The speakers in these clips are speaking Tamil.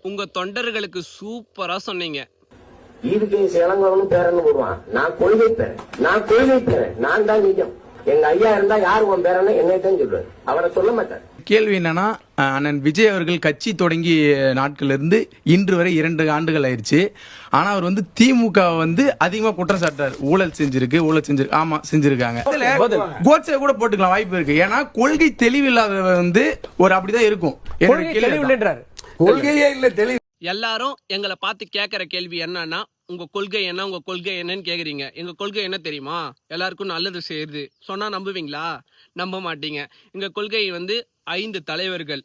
உங்க தொண்டர்களுக்கு சூப்பரா சொன்னீங்க. இதுக்கு இளங்கோவனும் பேரன்னு போடுவான். நான் கொள்கை பேரன், நான் தான் நிஜம். எங்க ஐயா இருந்தா யாரு உன் பேரன்னு என்னைத்தான் சொல்லுவாரு, அவரை சொல்ல மாட்டார். கேள்வி என்னன்னா, அண்ணன் விஜய் அவர்கள் கட்சி தொடங்கி நாட்கள் இருந்து இன்று வரை 2 ஆண்டுகள் ஆயிடுச்சு. ஆனா அவர் திமுக அதிகமா குற்றம் சாட்டார். ஊழல் செஞ்சிருக்கு. ஆமா, செஞ்சிருக்காங்க. கோட்சே கூட போட்டுக்கலாம், வாய்ப்பு இருக்கு. ஏன்னா கொள்கை தெளிவில்லாத ஒரு அப்படிதான் இருக்கும். கொள்கையே இல்ல தெளிவு. எல்லாரும் எங்களை பார்த்து கேட்கற கேள்வி என்னன்னா, உங்க கொள்கை என்னன்னு கேக்குறீங்க. எங்க கொள்கை என்ன தெரியுமா? எல்லாருக்கும் நல்லது செய்யுது சொன்னா நம்புவீங்களா? நம்ப மாட்டீங்க. எங்க கொள்கை 5 தலைவர்கள்: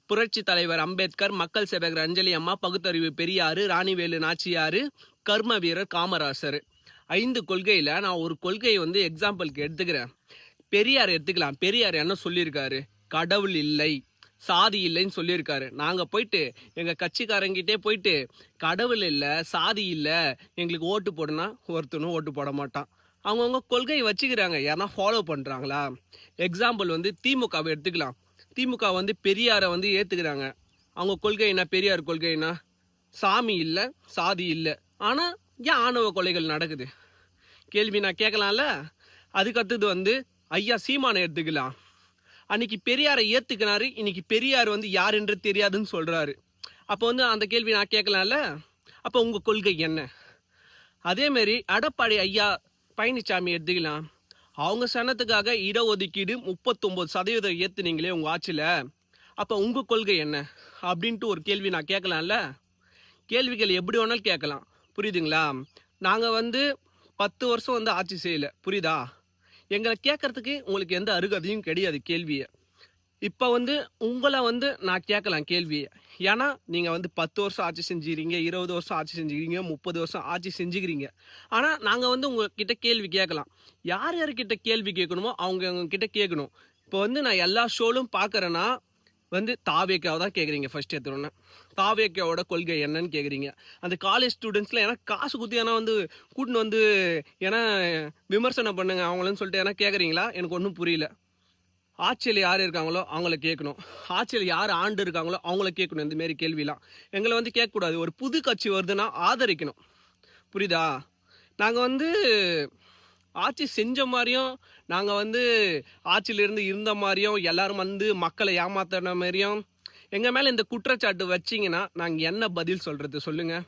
புரட்சி தலைவர் அம்பேத்கர், மக்கள் சேவகர் அஞ்சலி அம்மா, பகுத்தறிவு பெரியாரு, ராணிவேலு நாச்சியாரு, கர்ம வீரர் காமராசர். 5 கொள்கையில நான் ஒரு கொள்கையை எக்ஸாம்பிளுக்கு எடுத்துக்கிறேன். பெரியார் எடுத்துக்கலாம். பெரியார் என்ன சொல்லியிருக்காரு? கடவுள் இல்லை, சாதி இல்லைன்னு சொல்லியிருக்காரு. நாங்க போயிட்டு எங்க கட்சிக்காரங்கிட்டே போயிட்டு கடவுள் இல்லை, சாதி இல்லை, எங்களுக்கு ஓட்டு போடுனா ஒருத்தனும் ஓட்டு போட மாட்டான். அவங்கவுங்க கொள்கையை வச்சுக்கிறாங்க. யாரா ஃபாலோ பண்றாங்களா? எக்ஸாம்பிள் திமுகவை எடுத்துக்கலாம். திமுக பெரியாரை ஏத்துக்கிறாங்க. அவங்க கொள்கை என்ன? பெரியார் கொள்கை என்ன? சாமி இல்லை, சாதி இல்லை. ஆனா ஏன் ஆணவ கொலைகள் நடக்குது? கேள்வி நான் கேட்கலாம்ல. அதுக்கடுத்தது ஐயா சீமானை எடுத்துக்கலாம். அன்னைக்கு பெரியாரை ஏத்துக்கினாரு, இன்னைக்கு பெரியார் யார் என்று தெரியாதுன்னு சொல்றாரு. அப்போ அந்த கேள்வி நான் கேட்கலாம்ல. அப்போ உங்க கொள்கை என்ன? அதே மாதிரி எடப்பாடி ஐயா பழனிசாமி எடுத்துக்கலாம். அவங்க சனத்துக்காக இடஒதுக்கீடு 39% ஏத்துனீங்களே உங்க ஆட்சியில. அப்போ உங்க கொள்கை என்ன அப்படின்ட்டு ஒரு கேள்வி நான் கேட்கலாம்ல. கேள்விகள் எப்படி வேணாலும் கேட்கலாம், புரியுதுங்களா? நாங்க 10 வருஷம் ஆட்சி செய்யல, புரியுதா? எங்களை கேட்கறதுக்கு உங்களுக்கு எந்த அருகதையும் கிடையாது கேள்வியை. இப்போ உங்களை நான் கேட்கலாம் கேள்வியை. ஏன்னா நீங்கள் 10 வருஷம் ஆட்சி செஞ்சுக்கிறீங்க, 20 வருஷம் ஆட்சி செஞ்சுக்கிறீங்க, 30 வருஷம் ஆட்சி செஞ்சுக்கிறீங்க. ஆனால் நாங்கள் உங்ககிட்ட கேள்வி கேட்கலாம். யார் யார்கிட்ட கேள்வி கேட்கணுமோ அவங்க கிட்ட கேட்கணும். இப்போ நான் எல்லா ஷோலும் பார்க்குறேன்னா தாவேக்காவை தான் கேட்குறீங்க. ஃபர்ஸ்ட் எடுத்துனோன்னே தாவேக்காவோட கொள்கை என்னன்னு கேட்குறீங்க. அந்த காலேஜ் ஸ்டூடெண்ட்ஸில் ஏன்னா காசு குத்தி ஏன்னா கூட்டின்னு ஏன்னா விமர்சனம் பண்ணுங்க அவங்களன்னு சொல்லிட்டு ஏன்னா கேட்குறீங்களா? எனக்கு ஒன்றும் புரியல. ஆட்சியில் யார் இருக்காங்களோ அவங்கள கேட்கணும், ஆட்சியில் யார் ஆண்டு இருக்காங்களோ அவங்கள கேட்கணும். இந்தமாரி கேள்விலாம் எங்களை கேட்கக்கூடாது. ஒரு புது கட்சி வருதுன்னா ஆதரிக்கணும், புரியுதா? நாங்கள் ஆட்சி செஞ்ச மாதிரியும், நாங்கள் ஆட்சியிலிருந்து இருந்த மாதிரியும், எல்லாரும் மக்களை ஏமாத்தின மாதிரியும் எங்கள் மேலே இந்த குற்றச்சாட்டு வச்சிங்கன்னா நாங்கள் என்ன பதில் சொல்கிறது சொல்லுங்கள்?